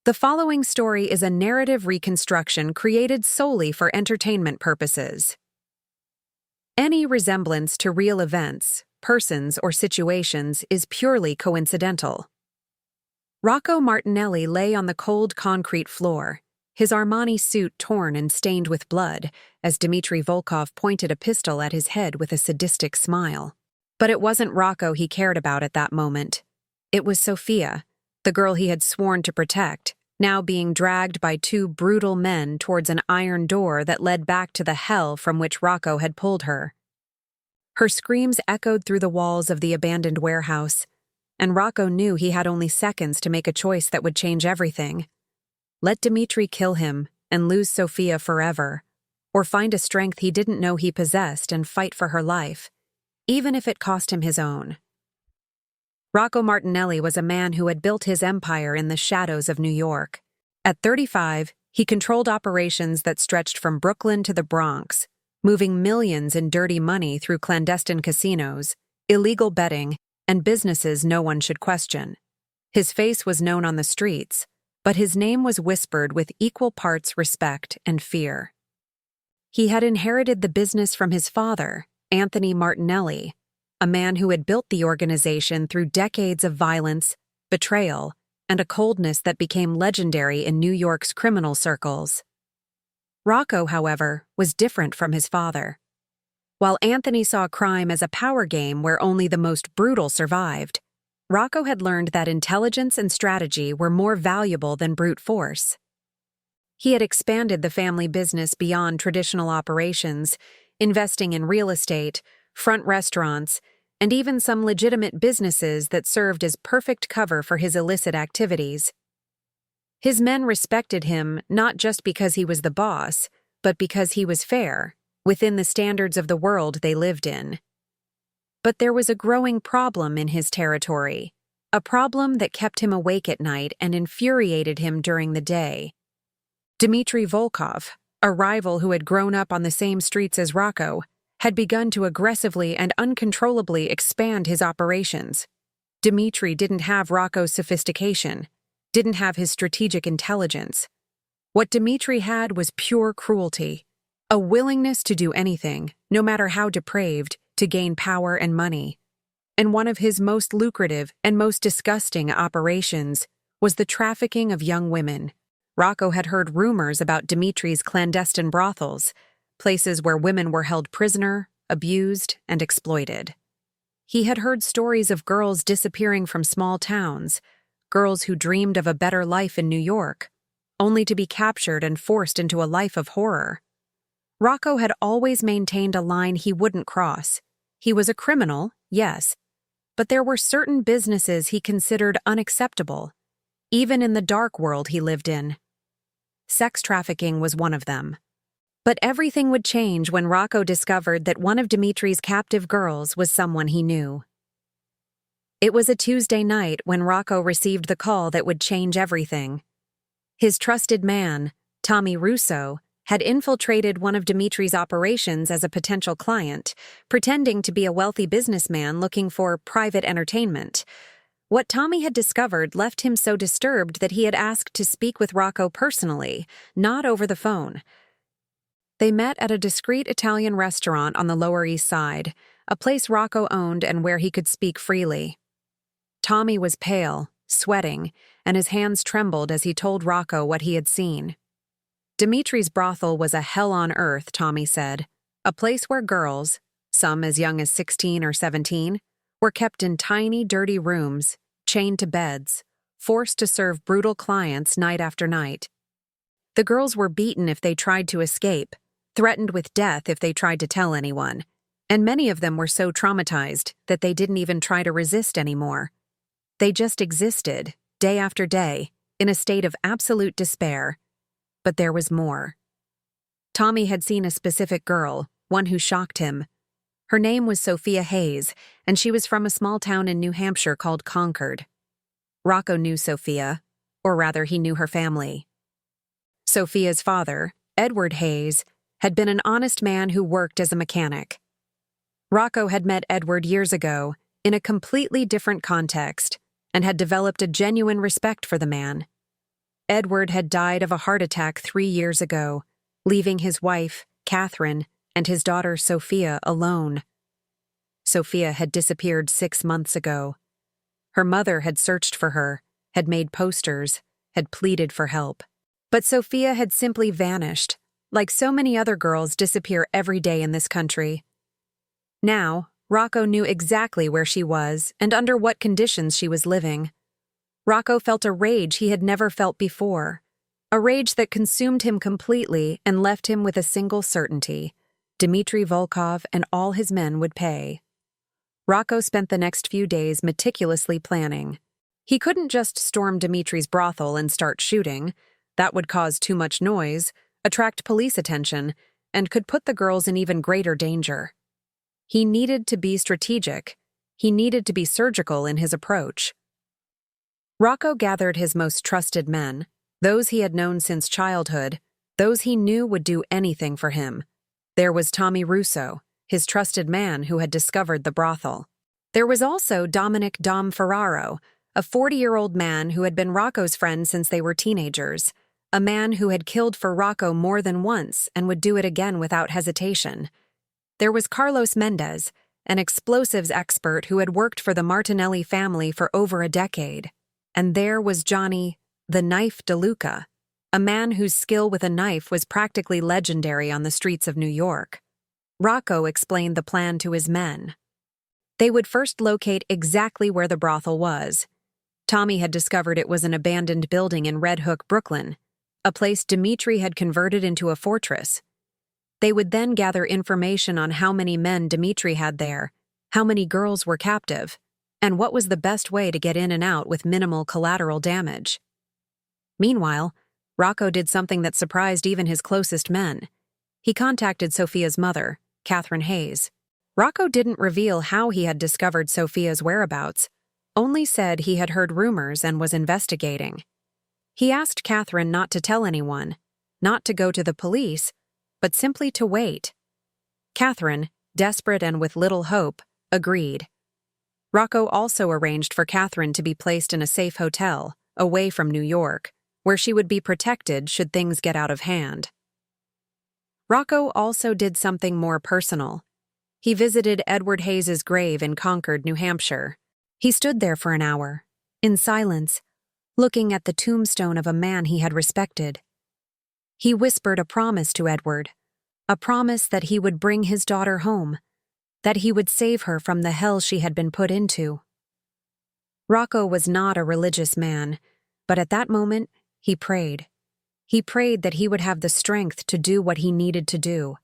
The following story is a narrative reconstruction created solely for entertainment purposes. Any resemblance to real events, persons, or situations is purely coincidental. Rocco Martinelli lay on the cold concrete floor, his Armani suit torn and stained with blood, as Dmitry Volkov pointed a pistol at his head with a sadistic smile. But it wasn't Rocco he cared about at that moment. It was Sophia, the girl he had sworn to protect, now being dragged by two brutal men towards an iron door that led back to the hell from which Rocco had pulled her. Her screams echoed through the walls of the abandoned warehouse, and Rocco knew he had only seconds to make a choice that would change everything. Let Dmitry kill him and lose Sophia forever, or find a strength he didn't know he possessed and fight for her life, even if it cost him his own. Rocco Martinelli was a man who had built his empire in the shadows of New York. At 35, he controlled operations that stretched from Brooklyn to the Bronx, moving millions in dirty money through clandestine casinos, illegal betting, and businesses no one should question. His face was known on the streets, but his name was whispered with equal parts respect and fear. He had inherited the business from his father, Anthony Martinelli, a man who had built the organization through decades of violence, betrayal, and a coldness that became legendary in New York's criminal circles. Rocco, however, was different from his father. While Anthony saw crime as a power game where only the most brutal survived, Rocco had learned that intelligence and strategy were more valuable than brute force. He had expanded the family business beyond traditional operations, investing in real estate, front restaurants, and even some legitimate businesses that served as perfect cover for his illicit activities. His men respected him not just because he was the boss, but because he was fair, within the standards of the world they lived in. But there was a growing problem in his territory, a problem that kept him awake at night and infuriated him during the day. Dmitry Volkov, a rival who had grown up on the same streets as Rocco, had begun to aggressively and uncontrollably expand his operations. Dmitry didn't have Rocco's sophistication, didn't have his strategic intelligence. What Dmitry had was pure cruelty, a willingness to do anything, no matter how depraved, to gain power and money. And one of his most lucrative and most disgusting operations was the trafficking of young women. Rocco had heard rumors about Dmitry's clandestine brothels, places where women were held prisoner, abused, and exploited. He had heard stories of girls disappearing from small towns, girls who dreamed of a better life in New York, only to be captured and forced into a life of horror. Rocco had always maintained a line he wouldn't cross. He was a criminal, yes, but there were certain businesses he considered unacceptable, even in the dark world he lived in. Sex trafficking was one of them. But everything would change when Rocco discovered that one of Dmitry's captive girls was someone he knew. It was a Tuesday night when Rocco received the call that would change everything. His trusted man, Tommy Russo, had infiltrated one of Dmitry's operations as a potential client, pretending to be a wealthy businessman looking for private entertainment. What Tommy had discovered left him so disturbed that he had asked to speak with Rocco personally, not over the phone. They met at a discreet Italian restaurant on the Lower East Side, a place Rocco owned and where he could speak freely. Tommy was pale, sweating, and his hands trembled as he told Rocco what he had seen. Dmitry's brothel was a hell on earth, Tommy said, a place where girls, some as young as 16 or 17, were kept in tiny, dirty rooms, chained to beds, forced to serve brutal clients night after night. The girls were beaten if they tried to escape, threatened with death if they tried to tell anyone, and many of them were so traumatized that they didn't even try to resist anymore. They just existed, day after day, in a state of absolute despair. But there was more. Tommy had seen a specific girl, one who shocked him. Her name was Sophia Hayes, and she was from a small town in New Hampshire called Concord. Rocco knew Sophia, or rather he knew her family. Sophia's father, Edward Hayes, had been an honest man who worked as a mechanic. Rocco had met Edward years ago, in a completely different context, and had developed a genuine respect for the man. Edward had died of a heart attack 3 years ago, leaving his wife, Catherine, and his daughter, Sophia, alone. Sophia had disappeared 6 months ago. Her mother had searched for her, had made posters, had pleaded for help. But Sophia had simply vanished, like so many other girls disappear every day in this country. Now, Rocco knew exactly where she was and under what conditions she was living. Rocco felt a rage he had never felt before, a rage that consumed him completely and left him with a single certainty: Dmitry Volkov and all his men would pay. Rocco spent the next few days meticulously planning. He couldn't just storm Dmitry's brothel and start shooting. That would cause too much noise, attract police attention, and could put the girls in even greater danger. He needed to be strategic. He needed to be surgical in his approach. Rocco gathered his most trusted men, those he had known since childhood, those he knew would do anything for him. There was Tommy Russo, his trusted man who had discovered the brothel. There was also Dominic Dom Ferraro, a 40-year-old man who had been Rocco's friend since they were teenagers, a man who had killed for Rocco more than once and would do it again without hesitation. There was Carlos Mendez, an explosives expert who had worked for the Martinelli family for over a decade. And there was Johnny, the Knife DeLuca, a man whose skill with a knife was practically legendary on the streets of New York. Rocco explained the plan to his men. They would first locate exactly where the brothel was. Tommy had discovered it was an abandoned building in Red Hook, Brooklyn, a place Dmitry had converted into a fortress. They would then gather information on how many men Dmitry had there, how many girls were captive, and what was the best way to get in and out with minimal collateral damage. Meanwhile, Rocco did something that surprised even his closest men. He contacted Sophia's mother, Catherine Hayes. Rocco didn't reveal how he had discovered Sophia's whereabouts, only said he had heard rumors and was investigating. He asked Catherine not to tell anyone, not to go to the police, but simply to wait. Catherine, desperate and with little hope, agreed. Rocco also arranged for Catherine to be placed in a safe hotel, away from New York, where she would be protected should things get out of hand. Rocco also did something more personal. He visited Edward Hayes's grave in Concord, New Hampshire. He stood there for an hour, in silence, looking at the tombstone of a man he had respected. He whispered a promise to Edward, a promise that he would bring his daughter home, that he would save her from the hell she had been put into. Rocco was not a religious man, but at that moment, he prayed. He prayed that he would have the strength to do what he needed to do,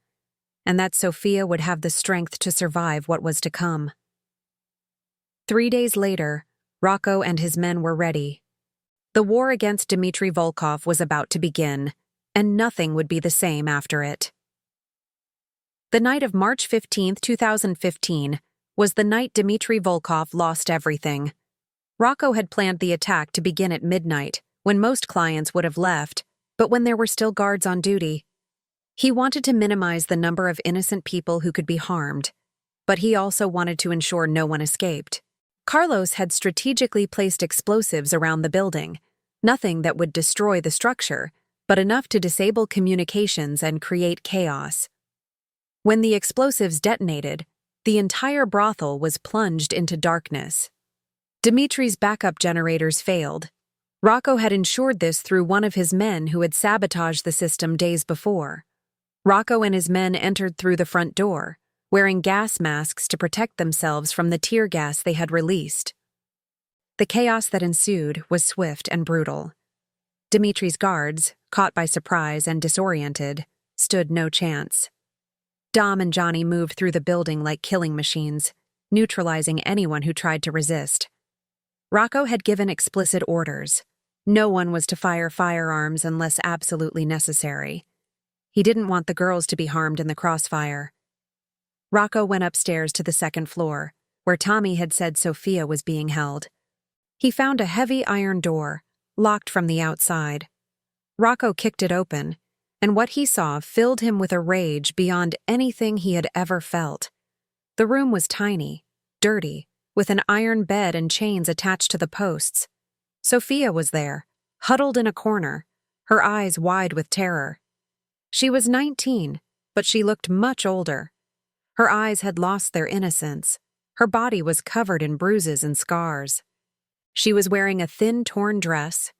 and that Sophia would have the strength to survive what was to come. 3 days later, Rocco and his men were ready. The war against Dmitry Volkov was about to begin, and nothing would be the same after it. The night of March 15, 2015, was the night Dmitry Volkov lost everything. Rocco had planned the attack to begin at midnight, when most clients would have left, but when there were still guards on duty. He wanted to minimize the number of innocent people who could be harmed, but he also wanted to ensure no one escaped. Carlos had strategically placed explosives around the building, nothing that would destroy the structure, but enough to disable communications and create chaos. When the explosives detonated, the entire brothel was plunged into darkness. Dmitry's backup generators failed. Rocco had ensured this through one of his men who had sabotaged the system days before. Rocco and his men entered through the front door, wearing gas masks to protect themselves from the tear gas they had released. The chaos that ensued was swift and brutal. Dmitry's guards, caught by surprise and disoriented, stood no chance. Dom and Johnny moved through the building like killing machines, neutralizing anyone who tried to resist. Rocco had given explicit orders. No one was to fire firearms unless absolutely necessary. He didn't want the girls to be harmed in the crossfire. Rocco went upstairs to the second floor, where Tommy had said Sophia was being held. He found a heavy iron door, locked from the outside. Rocco kicked it open, and what he saw filled him with a rage beyond anything he had ever felt. The room was tiny, dirty, with an iron bed and chains attached to the posts. Sophia was there, huddled in a corner, her eyes wide with terror. She was 19, but she looked much older. Her eyes had lost their innocence. Her body was covered in bruises and scars. She was wearing a thin, torn dress,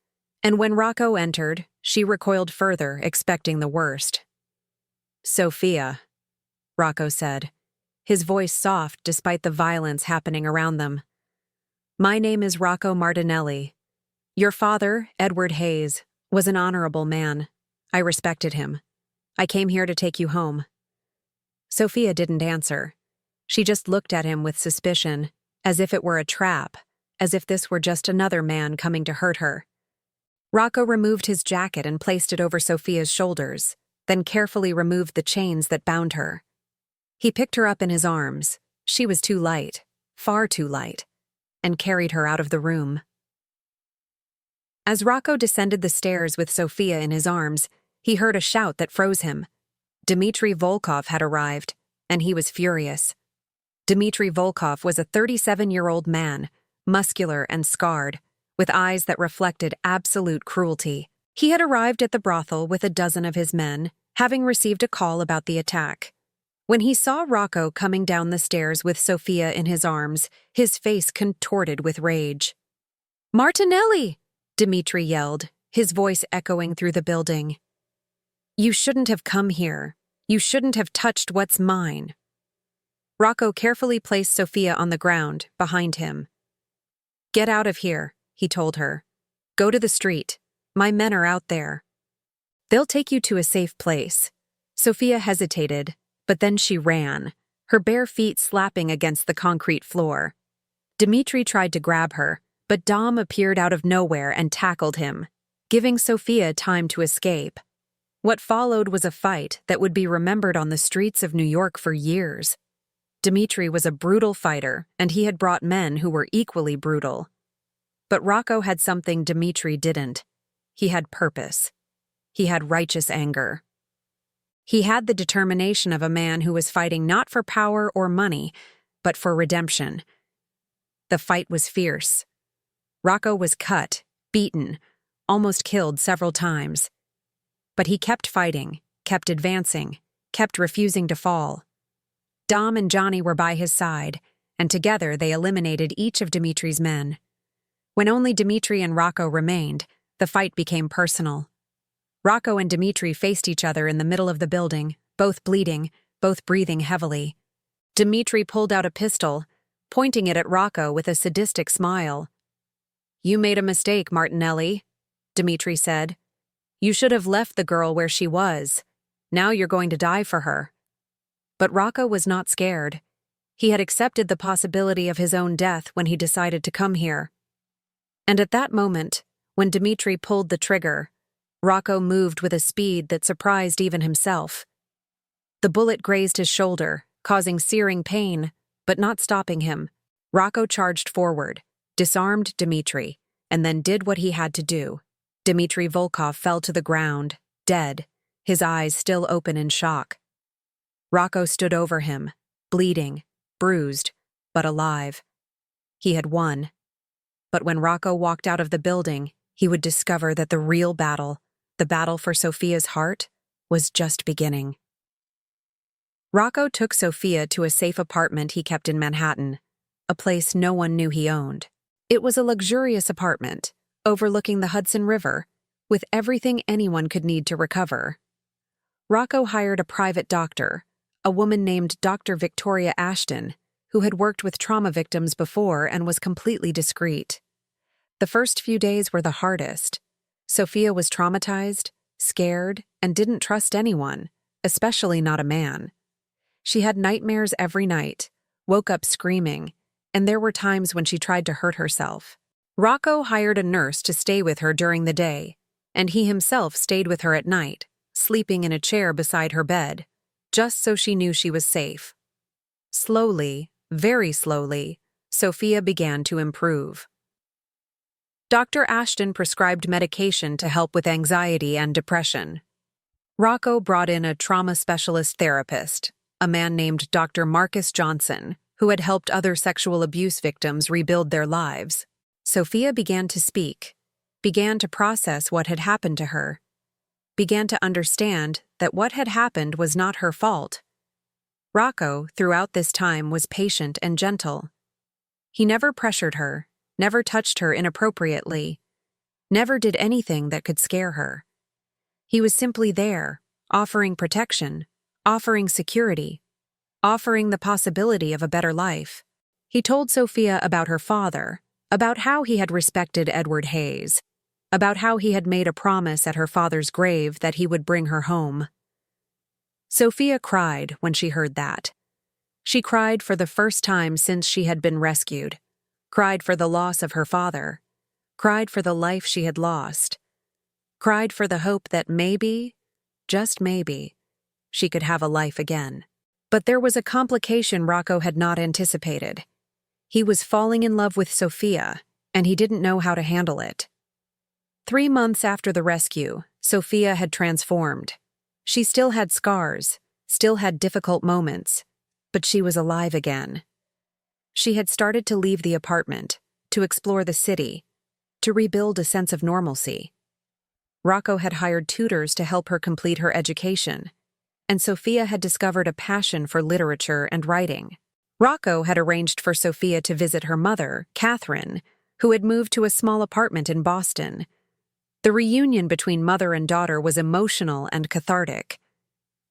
and when Rocco entered, she recoiled further, expecting the worst. "Sophia," Rocco said, his voice soft despite the violence happening around them. "My name is Rocco Martinelli. Your father, Edward Hayes, was an honorable man. I respected him. I came here to take you home." Sophia didn't answer. She just looked at him with suspicion, as if it were a trap, as if this were just another man coming to hurt her. Rocco removed his jacket and placed it over Sophia's shoulders, then carefully removed the chains that bound her. He picked her up in his arms. She was too light, far too light, and carried her out of the room. As Rocco descended the stairs with Sophia in his arms, he heard a shout that froze him. Dmitry Volkov had arrived, and he was furious. Dmitry Volkov was a 37-year-old man, muscular and scarred, with eyes that reflected absolute cruelty. He had arrived at the brothel with a dozen of his men, having received a call about the attack. When he saw Rocco coming down the stairs with Sophia in his arms, his face contorted with rage. "Martinelli!" Dmitry yelled, his voice echoing through the building. "You shouldn't have come here. You shouldn't have touched what's mine." Rocco carefully placed Sophia on the ground, behind him. "Get out of here," he told her. "Go to the street. My men are out there. They'll take you to a safe place." Sophia hesitated, but then she ran, her bare feet slapping against the concrete floor. Dmitry tried to grab her, but Dom appeared out of nowhere and tackled him, giving Sophia time to escape. What followed was a fight that would be remembered on the streets of New York for years. Dmitry was a brutal fighter, and he had brought men who were equally brutal. But Rocco had something Dmitry didn't. He had purpose. He had righteous anger. He had the determination of a man who was fighting not for power or money, but for redemption. The fight was fierce. Rocco was cut, beaten, almost killed several times. But he kept fighting, kept advancing, kept refusing to fall. Dom and Johnny were by his side, and together they eliminated each of Dmitry's men. When only Dmitry and Rocco remained, the fight became personal. Rocco and Dmitry faced each other in the middle of the building, both bleeding, both breathing heavily. Dmitry pulled out a pistol, pointing it at Rocco with a sadistic smile. "You made a mistake, Martinelli," Dmitry said. "You should have left the girl where she was. Now you're going to die for her." But Rocco was not scared. He had accepted the possibility of his own death when he decided to come here. And at that moment, when Dmitry pulled the trigger, Rocco moved with a speed that surprised even himself. The bullet grazed his shoulder, causing searing pain, but not stopping him. Rocco charged forward, disarmed Dmitry, and then did what he had to do. Dmitry Volkov fell to the ground, dead, his eyes still open in shock. Rocco stood over him, bleeding, bruised, but alive. He had won. But when Rocco walked out of the building, he would discover that the real battle, the battle for Sophia's heart, was just beginning. Rocco took Sophia to a safe apartment he kept in Manhattan, a place no one knew he owned. It was a luxurious apartment, overlooking the Hudson River, with everything anyone could need to recover. Rocco hired a private doctor, a woman named Dr. Victoria Ashton, who had worked with trauma victims before and was completely discreet. The first few days were the hardest. Sophia was traumatized, scared, and didn't trust anyone, especially not a man. She had nightmares every night, woke up screaming, and there were times when she tried to hurt herself. Rocco hired a nurse to stay with her during the day, and he himself stayed with her at night, sleeping in a chair beside her bed, just so she knew she was safe. Slowly, very slowly, Sophia began to improve. Dr. Ashton prescribed medication to help with anxiety and depression. Rocco brought in a trauma specialist therapist, a man named Dr. Marcus Johnson, who had helped other sexual abuse victims rebuild their lives. Sophia began to speak. began to process what had happened to her, began to understand that what had happened was not her fault. Rocco, throughout this time, was patient and gentle. He never pressured her, never touched her inappropriately, never did anything that could scare her. He was simply there, offering protection, offering security, offering the possibility of a better life. He told Sophia about her father, about how he had respected Edward Hayes, about how he had made a promise at her father's grave that he would bring her home. Sophia cried when she heard that. She cried for the first time since she had been rescued, cried for the loss of her father, cried for the life she had lost, cried for the hope that maybe, just maybe, she could have a life again. But there was a complication Rocco had not anticipated. He was falling in love with Sophia, and he didn't know how to handle it. 3 months after the rescue, Sophia had transformed. She still had scars, still had difficult moments, but she was alive again. She had started to leave the apartment, to explore the city, to rebuild a sense of normalcy. Rocco had hired tutors to help her complete her education, and Sophia had discovered a passion for literature and writing. Rocco had arranged for Sophia to visit her mother, Catherine, who had moved to a small apartment in Boston. The reunion between mother and daughter was emotional and cathartic.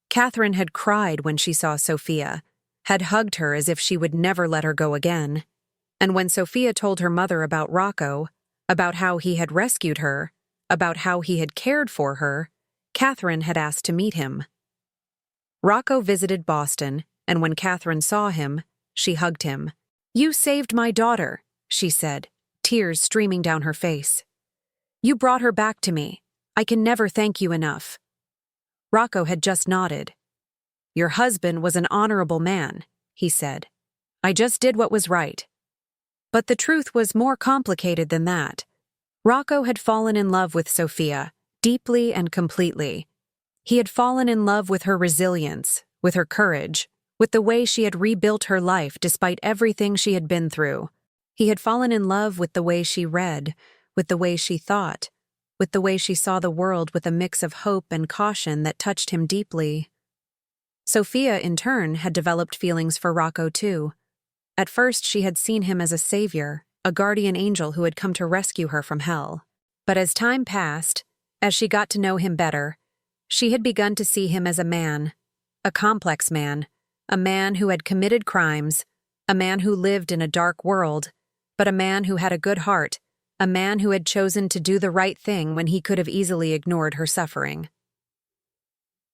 Catherine had cried when she saw Sophia, had hugged her as if she would never let her go again. And when Sophia told her mother about Rocco, about how he had rescued her, about how he had cared for her, Catherine had asked to meet him. Rocco visited Boston, and when Catherine saw him, she hugged him. "You saved my daughter," she said, tears streaming down her face. "You brought her back to me. I can never thank you enough." Rocco had just nodded. "Your husband was an honorable man," he said. "I just did what was right." But the truth was more complicated than that. Rocco had fallen in love with Sophia, deeply and completely. He had fallen in love with her resilience, with her courage, with the way she had rebuilt her life despite everything she had been through. He had fallen in love with the way she read, with the way she thought, with the way she saw the world with a mix of hope and caution that touched him deeply. Sophia, in turn, had developed feelings for Rocco too. At first, she had seen him as a savior, a guardian angel who had come to rescue her from hell. But as time passed, as she got to know him better, she had begun to see him as a complex man, a man who had committed crimes, a man who lived in a dark world, but a man who had a good heart, a man who had chosen to do the right thing when he could have easily ignored her suffering.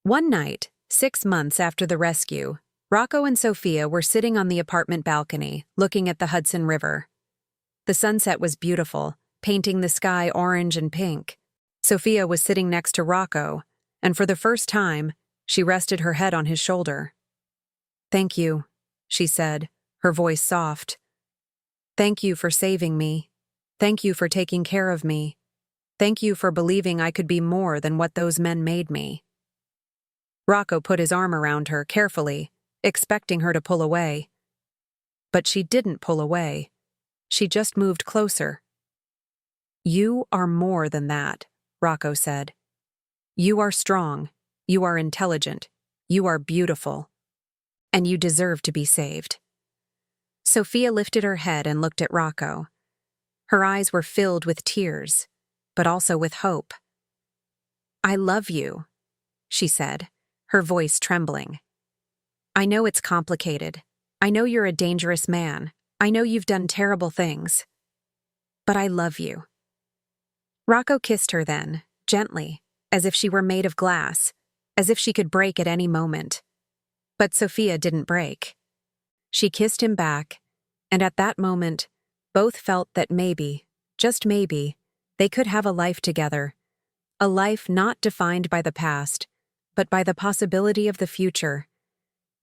One night, 6 months after the rescue, Rocco and Sophia were sitting on the apartment balcony, looking at the Hudson River. The sunset was beautiful, painting the sky orange and pink. Sophia was sitting next to Rocco, and for the first time, she rested her head on his shoulder. "Thank you," she said, her voice soft. "Thank you for saving me. Thank you for taking care of me. Thank you for believing I could be more than what those men made me." Rocco put his arm around her carefully, expecting her to pull away. But she didn't pull away. She just moved closer. "You are more than that," Rocco said. "You are strong, you are intelligent, you are beautiful, and you deserve to be saved." Sophia lifted her head and looked at Rocco. Her eyes were filled with tears, but also with hope. "I love you," she said, her voice trembling. "I know it's complicated. I know you're a dangerous man. I know you've done terrible things. But I love you." Rocco kissed her then, gently, as if she were made of glass, as if she could break at any moment. But Sophia didn't break. She kissed him back, and at that moment, both felt that maybe, just maybe, they could have a life together. A life not defined by the past, but by the possibility of the future.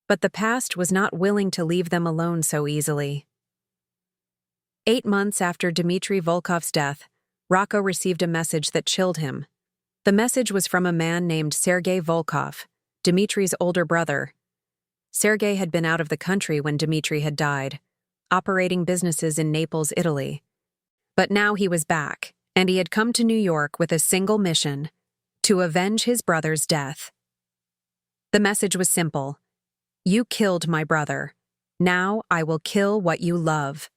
But the past was not willing to leave them alone so easily. 8 months after Dmitry Volkov's death, Rocco received a message that chilled him. The message was from a man named Sergei Volkov, Dmitry's older brother. Sergei had been out of the country when Dmitry had died, operating businesses in Naples, Italy. But now he was back, and he had come to New York with a single mission: to avenge his brother's death. The message was simple: "You killed my brother. Now I will kill what you love."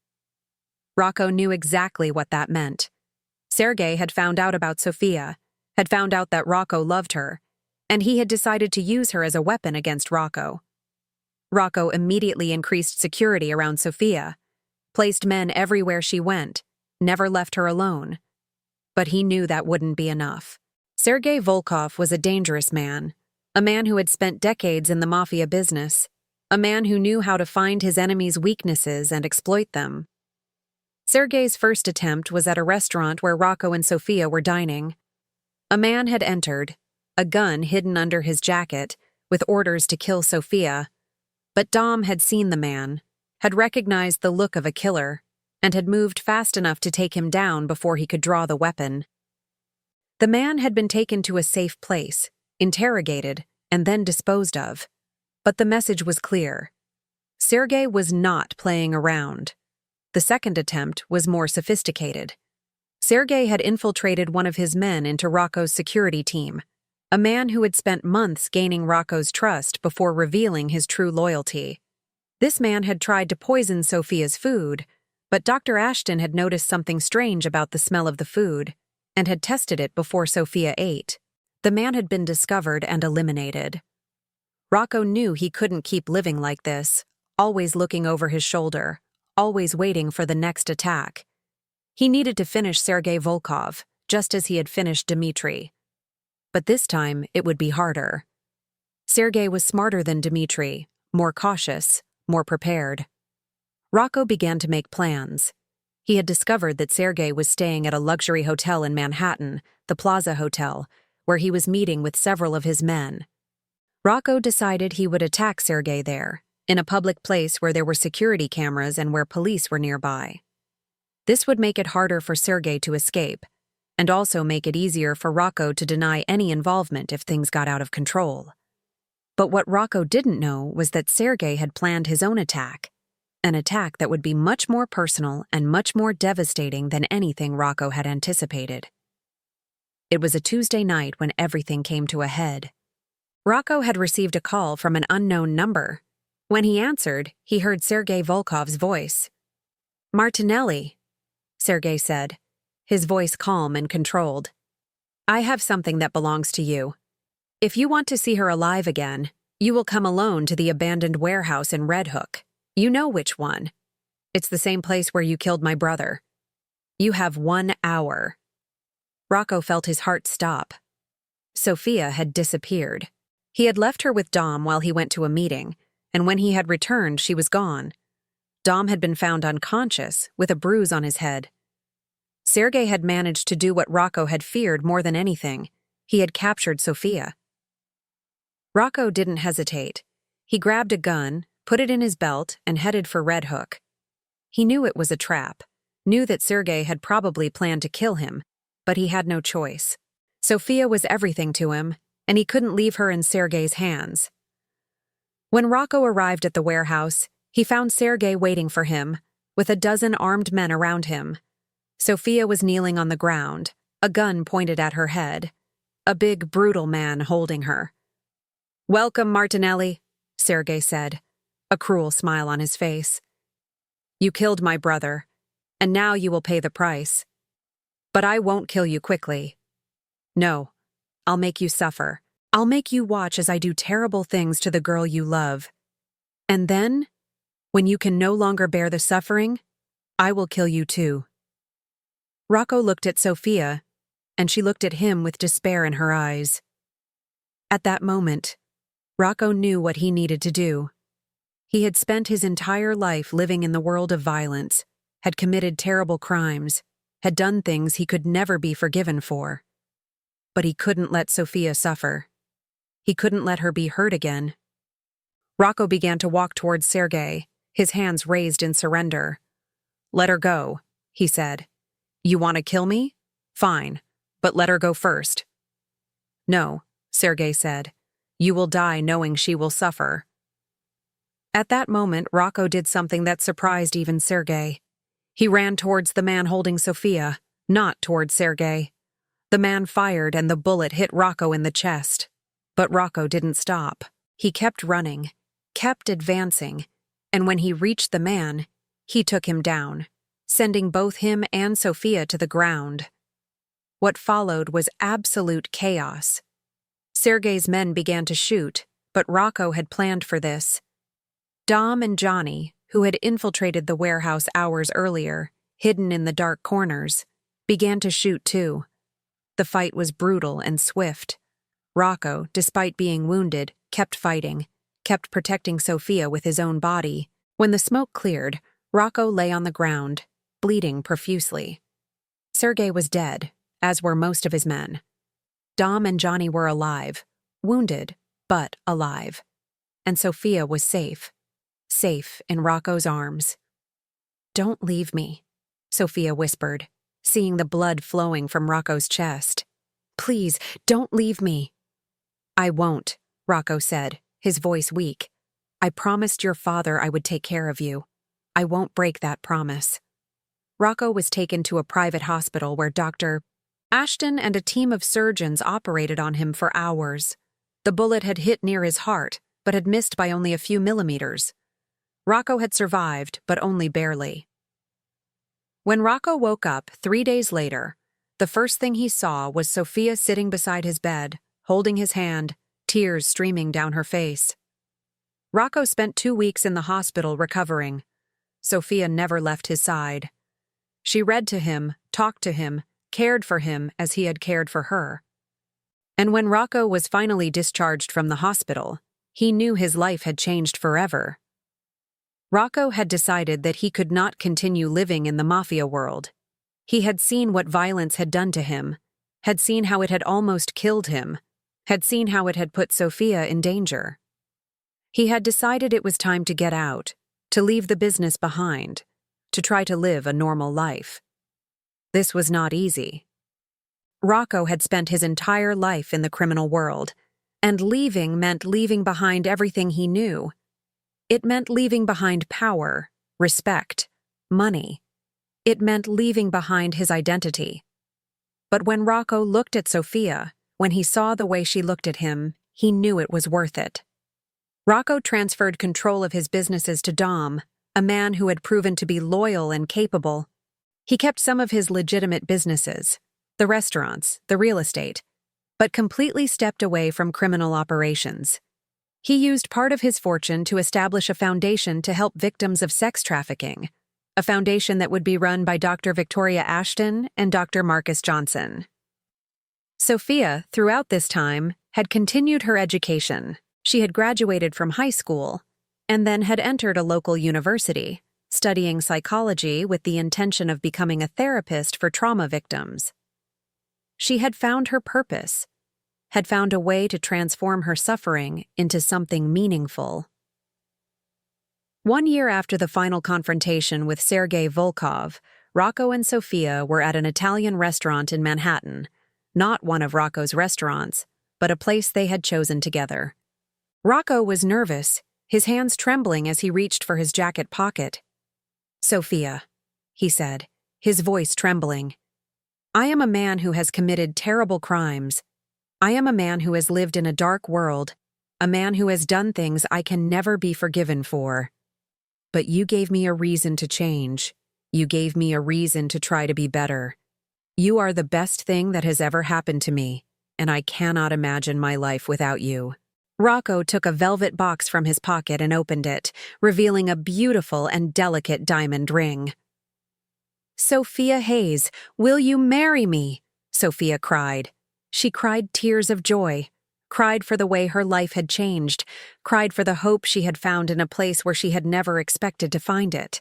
Rocco knew exactly what that meant. Sergei had found out about Sofia, had found out that Rocco loved her, and he had decided to use her as a weapon against Rocco. Rocco immediately increased security around Sofia, placed men everywhere she went, never left her alone. But he knew that wouldn't be enough. Sergei Volkov was a dangerous man, a man who had spent decades in the Mafia business, a man who knew how to find his enemies' weaknesses and exploit them. Sergei's first attempt was at a restaurant where Rocco and Sofia were dining. A man had entered, a gun hidden under his jacket, with orders to kill Sofia. But Dom had seen the man, had recognized the look of a killer, and had moved fast enough to take him down before he could draw the weapon. The man had been taken to a safe place, interrogated, and then disposed of. But the message was clear. Sergei was not playing around. The second attempt was more sophisticated. Sergei had infiltrated one of his men into Rocco's security team, a man who had spent months gaining Rocco's trust before revealing his true loyalty. This man had tried to poison Sofia's food, but Dr. Ashton had noticed something strange about the smell of the food and had tested it before Sofia ate. The man had been discovered and eliminated. Rocco knew he couldn't keep living like this, always looking over his shoulder, always waiting for the next attack. He needed to finish Sergei Volkov, just as he had finished Dmitri. But this time, it would be harder. Sergei was smarter than Dmitri, more cautious, more prepared. Rocco began to make plans. He had discovered that Sergei was staying at a luxury hotel in Manhattan, the Plaza Hotel, where he was meeting with several of his men. Rocco decided he would attack Sergei there, in a public place where there were security cameras and where police were nearby. This would make it harder for Sergei to escape, and also make it easier for Rocco to deny any involvement if things got out of control. But what Rocco didn't know was that Sergei had planned his own attack, an attack that would be much more personal and much more devastating than anything Rocco had anticipated. It was a Tuesday night when everything came to a head. Rocco had received a call from an unknown number. When he answered, he heard Sergei Volkov's voice. "Martinelli," Sergei said, his voice calm and controlled. "I have something that belongs to you. If you want to see her alive again, you will come alone to the abandoned warehouse in Red Hook. You know which one. It's the same place where you killed my brother. You have 1 hour." Rocco felt his heart stop. Sofia had disappeared. He had left her with Dom while he went to a meeting, and when he had returned, she was gone. Dom had been found unconscious, with a bruise on his head. Sergei had managed to do what Rocco had feared more than anything. He had captured Sofia. Rocco didn't hesitate. He grabbed a gun, put it in his belt, and headed for Red Hook. He knew it was a trap, knew that Sergei had probably planned to kill him, but he had no choice. Sofia was everything to him, and he couldn't leave her in Sergei's hands. When Rocco arrived at the warehouse, he found Sergei waiting for him, with a dozen armed men around him. Sofia was kneeling on the ground, a gun pointed at her head, a big, brutal man holding her. "Welcome, Martinelli," Sergei said, a cruel smile on his face. "You killed my brother, and now you will pay the price. But I won't kill you quickly. No, I'll make you suffer. I'll make you watch as I do terrible things to the girl you love. And then, when you can no longer bear the suffering, I will kill you too." Rocco looked at Sofia, and she looked at him with despair in her eyes. At that moment, Rocco knew what he needed to do. He had spent his entire life living in the world of violence, had committed terrible crimes, had done things he could never be forgiven for. But he couldn't let Sofia suffer. He couldn't let her be hurt again. Rocco began to walk towards Sergei, his hands raised in surrender. "Let her go," he said. "You want to kill me? Fine, but let her go first." "No," Sergei said. "You will die knowing she will suffer." At that moment, Rocco did something that surprised even Sergei. He ran towards the man holding Sofia, not toward Sergei. The man fired and the bullet hit Rocco in the chest. But Rocco didn't stop. He kept running, kept advancing, and when he reached the man, he took him down, sending both him and Sophia to the ground. What followed was absolute chaos. Sergei's men began to shoot, but Rocco had planned for this. Dom and Johnny, who had infiltrated the warehouse hours earlier, hidden in the dark corners, began to shoot too. The fight was brutal and swift. Rocco, despite being wounded, kept fighting, kept protecting Sophia with his own body. When the smoke cleared, Rocco lay on the ground, bleeding profusely. Sergei was dead, as were most of his men. Dom and Johnny were alive, wounded, but alive. And Sophia was safe in Rocco's arms. "Don't leave me," Sophia whispered, seeing the blood flowing from Rocco's chest. "Please, don't leave me." "I won't," Rocco said, his voice weak. "I promised your father I would take care of you. I won't break that promise." Rocco was taken to a private hospital where Dr. Ashton and a team of surgeons operated on him for hours. The bullet had hit near his heart, but had missed by only a few millimeters. Rocco had survived, but only barely. When Rocco woke up 3 days later, the first thing he saw was Sophia sitting beside his bed, holding his hand, tears streaming down her face. Rocco spent 2 weeks in the hospital recovering. Sophia never left his side. She read to him, talked to him, cared for him as he had cared for her. And when Rocco was finally discharged from the hospital, he knew his life had changed forever. Rocco had decided that he could not continue living in the Mafia world. He had seen what violence had done to him, had seen how it had almost killed him, had seen how it had put Sophia in danger. He had decided it was time to get out, to leave the business behind, to try to live a normal life. This was not easy. Rocco had spent his entire life in the criminal world, and leaving meant leaving behind everything he knew. It meant leaving behind power, respect, money. It meant leaving behind his identity. But when Rocco looked at Sophia, when he saw the way she looked at him, he knew it was worth it. Rocco transferred control of his businesses to Dom, a man who had proven to be loyal and capable. He kept some of his legitimate businesses, the restaurants, the real estate, but completely stepped away from criminal operations. He used part of his fortune to establish a foundation to help victims of sex trafficking, a foundation that would be run by Dr. Victoria Ashton and Dr. Marcus Johnson. Sophia, throughout this time, had continued her education. She had graduated from high school and then had entered a local university, studying psychology with the intention of becoming a therapist for trauma victims. She had found her purpose, had found a way to transform her suffering into something meaningful. 1 year after the final confrontation with Sergei Volkov, Rocco and Sophia were at an Italian restaurant in Manhattan, not one of Rocco's restaurants, but a place they had chosen together. Rocco was nervous, his hands trembling as he reached for his jacket pocket. "Sophia," he said, his voice trembling, "I am a man who has committed terrible crimes. I am a man who has lived in a dark world, a man who has done things I can never be forgiven for. But you gave me a reason to change. You gave me a reason to try to be better. You are the best thing that has ever happened to me, and I cannot imagine my life without you." Rocco took a velvet box from his pocket and opened it, revealing a beautiful and delicate diamond ring. "Sophia Hayes, will you marry me?" Sophia cried. She cried tears of joy, cried for the way her life had changed, cried for the hope she had found in a place where she had never expected to find it.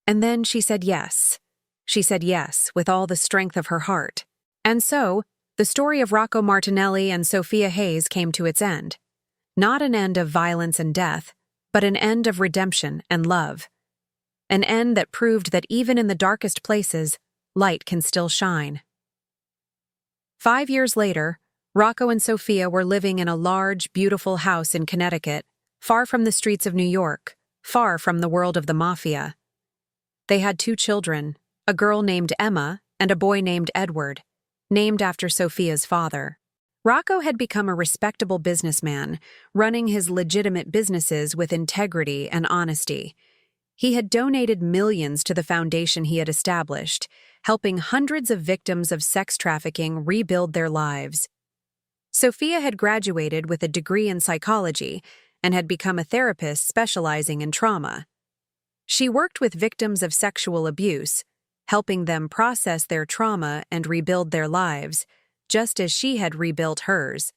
And then she said yes. She said yes with all the strength of her heart. And so, the story of Rocco Martinelli and Sophia Hayes came to its end. Not an end of violence and death, but an end of redemption and love. An end that proved that even in the darkest places, light can still shine. 5 years later, Rocco and Sophia were living in a large, beautiful house in Connecticut, far from the streets of New York, far from the world of the Mafia. They had 2 children, a girl named Emma and a boy named Edward, named after Sophia's father. Rocco had become a respectable businessman, running his legitimate businesses with integrity and honesty. He had donated millions to the foundation he had established, helping hundreds of victims of sex trafficking rebuild their lives. Sophia had graduated with a degree in psychology and had become a therapist specializing in trauma. She worked with victims of sexual abuse, helping them process their trauma and rebuild their lives, just as she had rebuilt hers.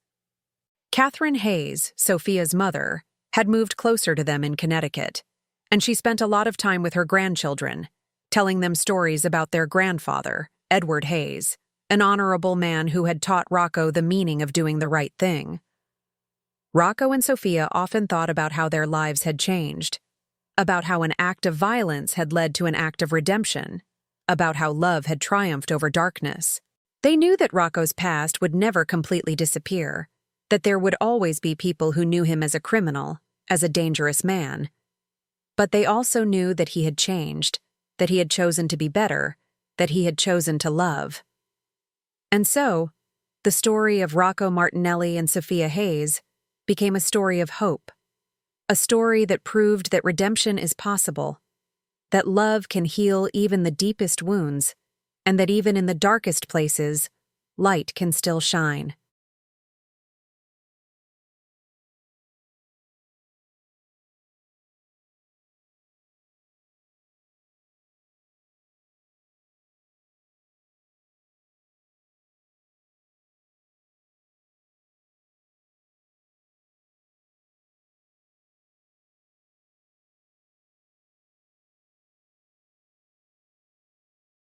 Catherine Hayes, Sophia's mother, had moved closer to them in Connecticut, and she spent a lot of time with her grandchildren, telling them stories about their grandfather, Edward Hayes, an honorable man who had taught Rocco the meaning of doing the right thing. Rocco and Sophia often thought about how their lives had changed, about how an act of violence had led to an act of redemption, about how love had triumphed over darkness. They knew that Rocco's past would never completely disappear, that there would always be people who knew him as a criminal, as a dangerous man. But they also knew that he had changed, that he had chosen to be better, that he had chosen to love. And so, the story of Rocco Martinelli and Sophia Hayes became a story of hope, a story that proved that redemption is possible, that love can heal even the deepest wounds, and that even in the darkest places, light can still shine.